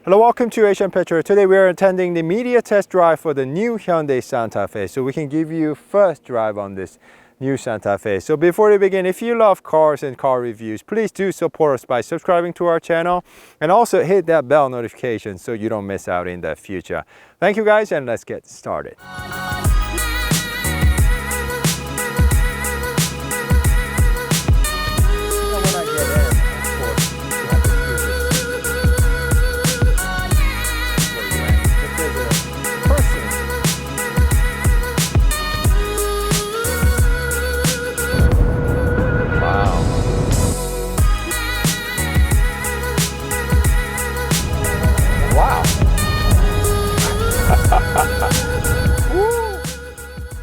Hello, welcome to Asian Petrolhead. Today we are attending the media test drive for the new Hyundai Santa Fe. So we can give you first drive on this new Santa Fe. So before we begin, if you love cars and car reviews, please do support us by subscribing to our channel and also hit that bell notification so you don't miss out in the future. Thank you guys, and let's get started.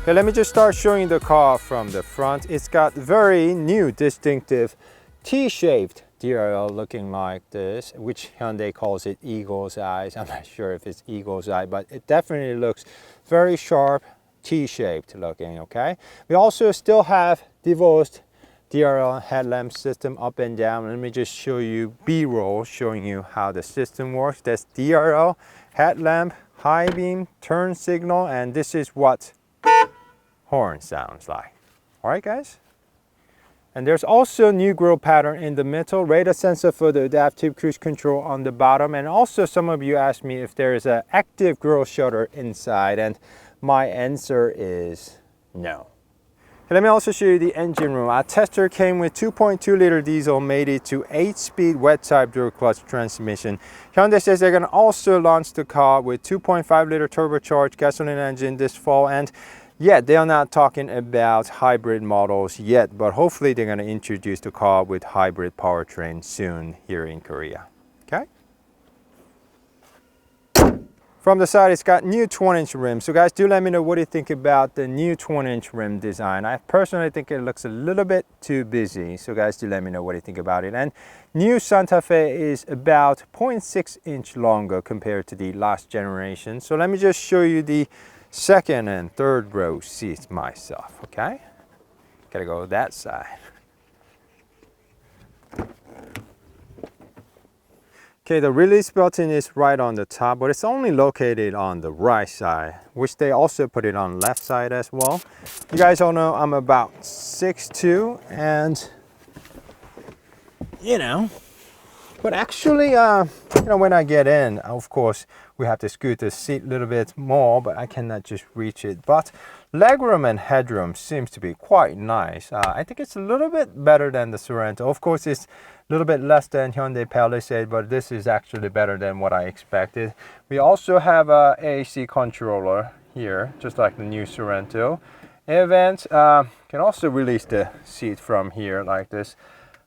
Okay, let me just start showing the car from the front. It's got very new distinctive T-shaped DRL looking like this, which Hyundai calls it eagle's eyes. I'm not sure if it's eagle's eye, but it definitely looks very sharp, T-shaped looking, okay? We also still have divorced DRL headlamp system up and down. Let me just show you B-roll showing you how the system works. That's DRL, headlamp, high beam, turn signal, and this is what horn sounds like. All right, guys? And there's also new grille pattern in the middle, radar sensor for the adaptive cruise control on the bottom, and also some of you asked me if there is an active grille shutter inside, and my answer is no. Let me also show you the engine room. Our tester came with 2.2 liter diesel, made it to 8-speed wet type dual clutch transmission. Hyundai says they're going to also launch the car with 2.5 liter turbocharged gasoline engine this fall, and yet they are not talking about hybrid models yet, but hopefully they're going to introduce the car with hybrid powertrain soon here in Korea. Okay. From the side, it's got new 20-inch rims. So guys, do let me know what you think about the new 20-inch rim design. I personally think it looks a little bit too busy. So guys, do let me know what you think about it. And new Santa Fe is about 0.6 inch longer compared to the last generation. So let me just show you the second and third row seats myself, okay? Gotta go that side. Okay, the release button is right on the top, but it's only located on the right side, which they also put it on left side as well. You guys all know I'm about 6'2", and but actually, when I get in, of course, we have to scoot the seat a little bit more, but I cannot just reach it. But legroom and headroom seems to be quite nice. I think it's a little bit better than the Sorento. Of course, it's a little bit less than Hyundai Palisade, but this is actually better than what I expected. We also have a AC controller here, just like the new Sorento. Air vents can also release the seat from here like this.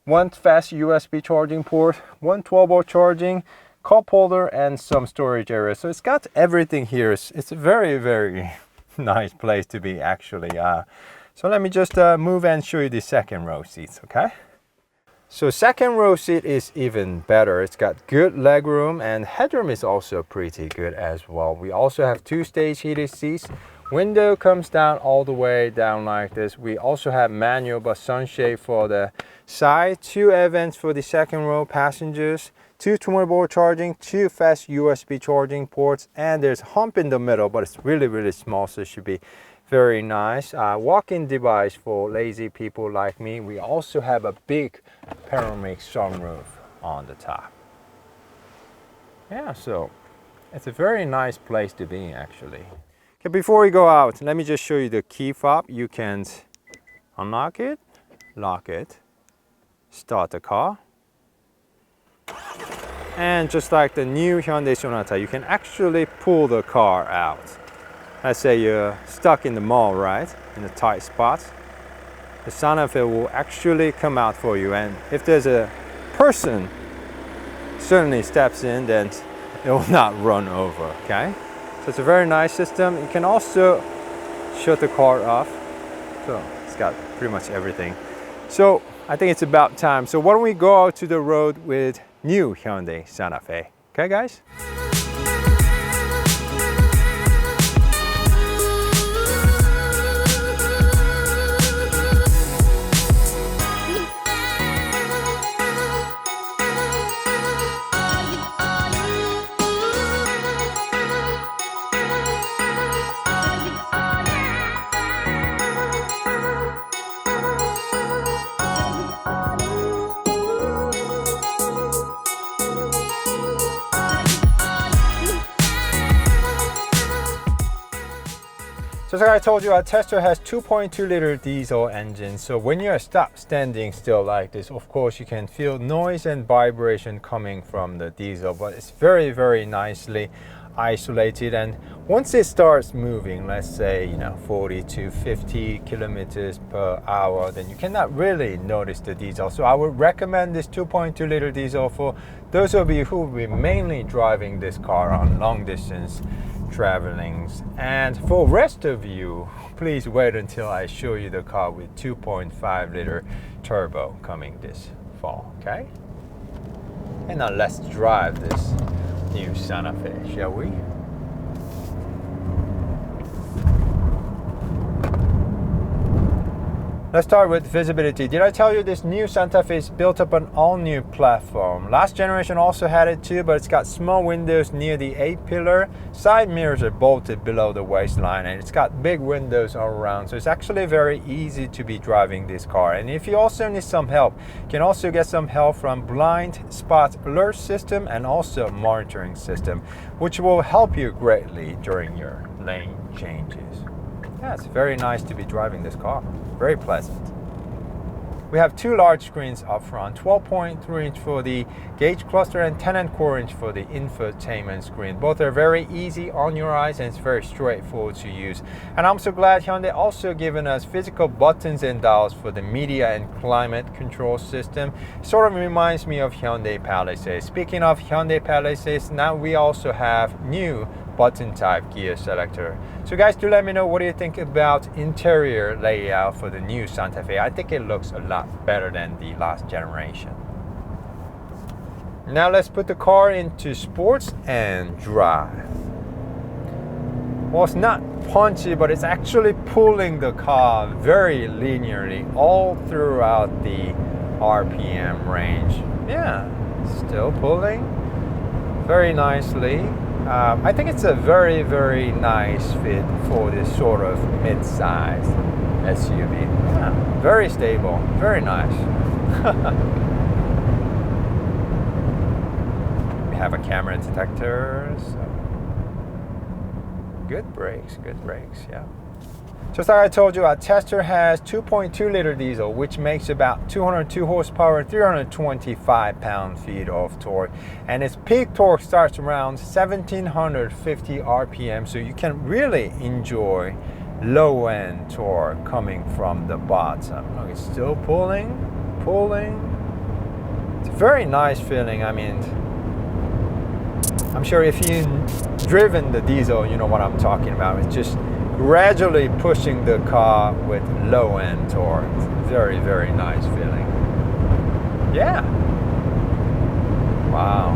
One fast USB charging port, one 12-volt charging, cup holder, and some storage area. So it's got everything here. It's a very, very nice place to be, actually. So let me just move and show you the second row seats, okay? So second row seat is even better. It's got good legroom, and headroom is also pretty good as well. We also have two-stage heated seats. Window comes down all the way down like this. We also have manual but sunshade for the side, two air vents for the second row passengers, two 20-volt charging, two fast USB charging ports, and there's a hump in the middle, but it's really, really small, so it should be very nice. Walk-in device for lazy people like me. We also have a big panoramic sunroof on the top. Yeah, so it's a very nice place to be, actually. Okay, before we go out, let me just show you the key fob. You can unlock it, lock it, start the car, and just like the new Hyundai Sonata, you can actually pull the car out. Let's say you're stuck in the mall, right, in a tight spot. The Santa Fe will actually come out for you, and if there's a person certainly steps in, then it will not run over, okay? So it's a very nice system. You can also shut the car off. So it's got pretty much everything. So I think it's about time. So why don't we go out to the road with new Hyundai Santa Fe. Okay, guys? So like I told you, our tester has 2.2 liter diesel engine. So when you're standing still like this, of course you can feel noise and vibration coming from the diesel, but it's very, very nicely isolated. And once it starts moving, let's say 40 to 50 kilometers per hour, then you cannot really notice the diesel. So I would recommend this 2.2 liter diesel for those of you who will be mainly driving this car on long distance travelings. And for rest of you, please wait until I show you the car with 2.5 liter turbo coming this fall, okay? And now let's drive this new Santa Fe, shall we? Let's start with visibility. Did I tell you this new Santa Fe is built up an all-new platform? Last generation also had it too, but it's got small windows near the A-pillar. Side mirrors are bolted below the waistline, and it's got big windows all around. So it's actually very easy to be driving this car. And if you also need some help, you can also get some help from blind spot alert system and also monitoring system, which will help you greatly during your lane changes. Yeah, it's very nice to be driving this car. Very pleasant. We have two large screens up front, 12.3 inch for the gauge cluster and 10.25 inch for the infotainment screen. Both are very easy on your eyes and it's very straightforward to use. And I'm so glad Hyundai also given us physical buttons and dials for the media and climate control system. Sort of reminds me of Hyundai Palisade. Speaking of Hyundai Palisades, now we also have new button type gear selector. So guys, do let me know what do you think about interior layout for the new Santa Fe. I think it looks a lot better than the last generation. Now let's put the car into sports and drive. Well, it's not punchy, but it's actually pulling the car very linearly all throughout the RPM range. Yeah, still pulling very nicely. I think it's a very, very nice fit for this sort of mid-size SUV. Yeah, very stable, very nice. We have a camera detector, so good brakes, yeah. Just like I told you, our tester has 2.2 liter diesel, which makes about 202 horsepower, 325 pound-feet of torque. And its peak torque starts around 1750 RPM, so you can really enjoy low-end torque coming from the bottom. Look, it's still pulling. It's a very nice feeling. I mean, I'm sure if you've driven the diesel, you know what I'm talking about. It's just gradually pushing the car with low-end torque. Very, very nice feeling. Yeah. Wow.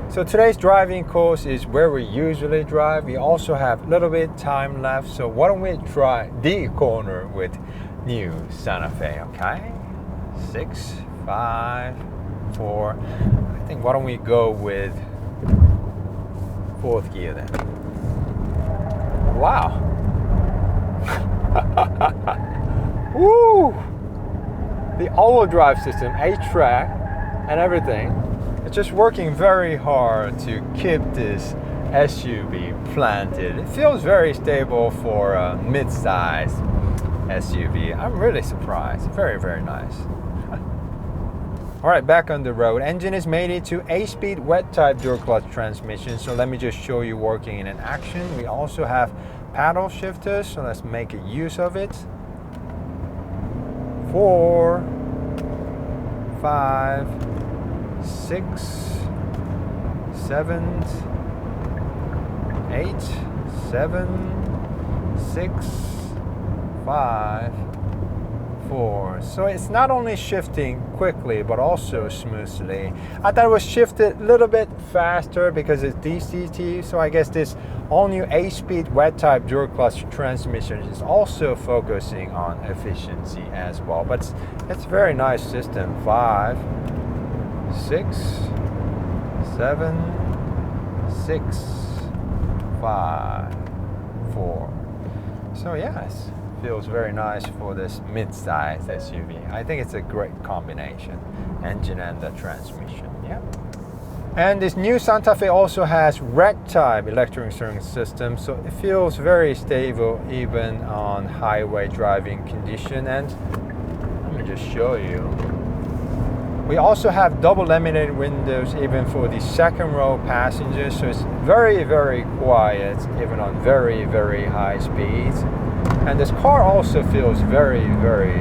So today's driving course is where we usually drive. We also have a little bit time left, so why don't we try the corner with new Santa Fe, okay? 6, 5, 4. I think why don't we go with 4th gear then. Wow. Woo! The all-wheel drive system, 8-track and everything. It's just working very hard to keep this SUV planted. It feels very stable for a mid-size SUV. I'm really surprised. Very, very nice. All right, back on the road. Engine is mated to 8-speed wet-type dual-clutch transmission. So let me just show you working in an action. We also have paddle shifters, so let's make a use of it. 4, 5, 6, 7, 8, 7, 6, 5, 4. So it's not only shifting quickly but also smoothly. I thought it was shifted a little bit faster because it's DCT, so I guess this all-new 8-speed wet-type dual-clutch transmission is also focusing on efficiency as well. But it's a very nice system. 5, 6, 7, 6, 5, 4. So yes, feels very nice for this mid-size SUV. I think it's a great combination, engine and the transmission. Yeah. And this new Santa Fe also has red type electric steering system, so it feels very stable even on highway driving condition. And let me just show you. We also have double laminated windows even for the second row passengers, so it's very, very quiet even on very, very high speeds. And this car also feels very, very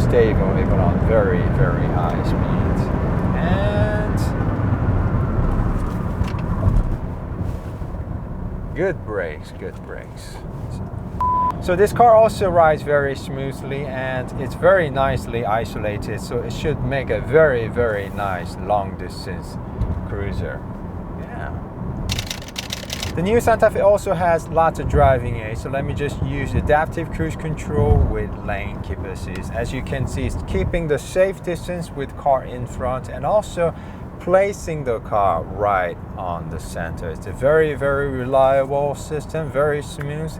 stable even on very, very high speeds. And good brakes, good brakes. So this car also rides very smoothly and it's very nicely isolated, so it should make a very, very nice long distance cruiser. Yeah. The new Santa Fe also has lots of driving aids, so let me just use adaptive cruise control with lane keep assist. As you can see, it's keeping the safe distance with car in front and also placing the car right on the center. It's a very, very reliable system, very smooth.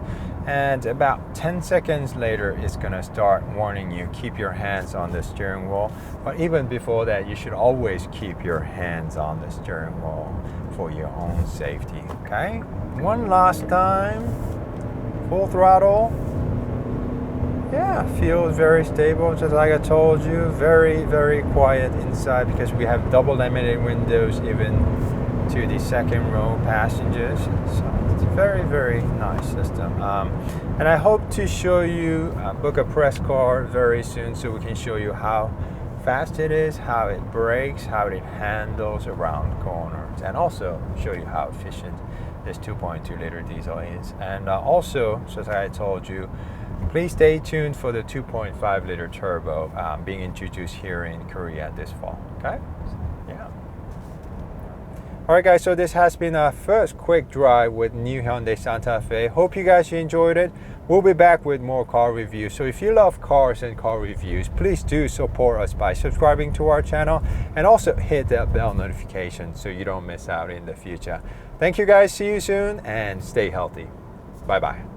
And about 10 seconds later, it's gonna start warning you, keep your hands on the steering wheel. But even before that, you should always keep your hands on the steering wheel for your own safety, okay? One last time, full throttle. Yeah, feels very stable, just like I told you. Very, very quiet inside because we have double laminated windows even to the second row passengers. So it's a very, very nice system. And I hope to show you, book a press car very soon so we can show you how fast it is, how it brakes, how it handles around corners, and also show you how efficient this 2.2 liter diesel is. And also, as I told you, please stay tuned for the 2.5 liter turbo being introduced here in Korea this fall, okay? Yeah. Alright guys, so this has been our first quick drive with new Hyundai Santa Fe. Hope you guys enjoyed it. We'll be back with more car reviews. So if you love cars and car reviews, please do support us by subscribing to our channel and also hit that bell notification so you don't miss out in the future. Thank you guys, see you soon and stay healthy. Bye bye.